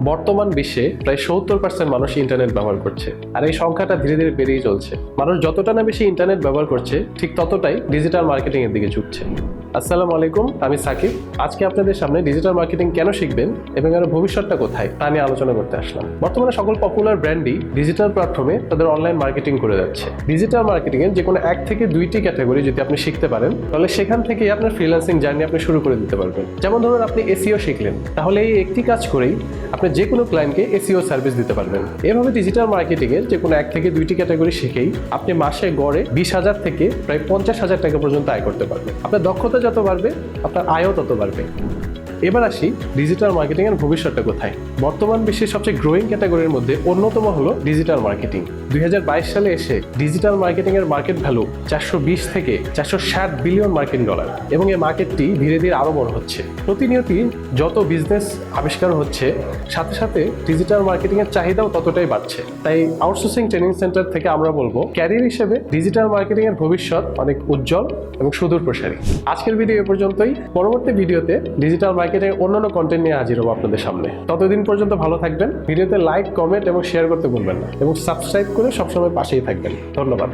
বর্তমান বিশ্বে প্রায় 70% মানুষ ইন্টারনেট ব্যবহার করছে, আর এই সংখ্যাটা ধীরে ধীরে বেড়েই চলছে। মানুষ যতটা না বেশি ইন্টারনেট ব্যবহার করছে, ঠিক ততটাই ডিজিটাল মার্কেটিং এর দিকে ঝুঁকছে। আসসালামু আলাইকুম, আমি সাকিব। আজকে আপনাদের সামনে ডিজিটাল মার্কেটিং কেন শিখবেন এবং এর ভবিষ্যৎটা কোথায় তা নিয়ে আলোচনা করতে আসলাম। বর্তমানে সকল পপুলার ব্র্যান্ডই ডিজিটাল প্ল্যাটফর্মে তাদের অনলাইন মার্কেটিং করে যাচ্ছে। ডিজিটাল মার্কেটিং এর যে কোনো 1 থেকে 2টি ক্যাটাগরি যদি আপনি শিখতে পারেন, তাহলে সেখান থেকেই আপনার ফ্রিল্যান্সিং জার্নি আপনি শুরু করে দিতে পারবেন। যেমন ধরুন, আপনি এসইও শিখলেন, তাহলে এই একটি কাজ করেই আপনি যে কোনো ক্লায়েন্টকে এসইও সার্ভিস দিতে পারবেন। এভাবে ডিজিটাল মার্কেটিং এর যে কোনো 1 থেকে 2টি ক্যাটাগরি শিখেই আপনি মাসে গড়ে 20,000 থেকে প্রায় 50,000 টাকা পর্যন্ত আয় করতে পারবেন। আপনার দক্ষতা যত বাড়বে, আপনার আয়ও তত বাড়বে। এবার আসি ডিজিটাল মার্কেটিং এর ভবিষ্যৎটা কোথায়। বর্তমান বিশ্বের সবচেয়ে গ্রোয়িং ক্যাটাগরির মধ্যে অন্যতম হলো ডিজিটাল মার্কেটিং। 2022 সালে এসে ডিজিটাল মার্কেটিং এর মার্কেট ভ্যালু 420 থেকে 460 বিলিয়ন মার্কিন ডলার, এবং এই মার্কেটটি ধীরে ধীরে আরো বড় হচ্ছে। প্রতিনিয়তই যত বিজনেস আবিষ্কার হচ্ছে, সাথে সাথে ডিজিটাল মার্কেটিং এর চাহিদাও ততটাই বাড়ছে। তাই আউটসোর্সিং ট্রেনিং সেন্টার থেকে আমরা বলবো, ক্যারিয়ার হিসেবে ডিজিটাল মার্কেটিং এর ভবিষ্যৎ অনেক উজ্জ্বল এবং সুদূর প্রসারী। আজকের ভিডিও এ পর্যন্তই। পরবর্তী ভিডিওতে ডিজিটাল মার্কেটিং অন্যান্য কন্টেন্ট নিয়ে হাজির হবো আপনাদের সামনে। ততদিন পর্যন্ত ভালো থাকবেন। ভিডিওতে লাইক, কমেন্ট এবং শেয়ার করতে ভুলবেন না, এবং সাবস্ক্রাইব করে সবসময় পাশেই থাকবেন। ধন্যবাদ।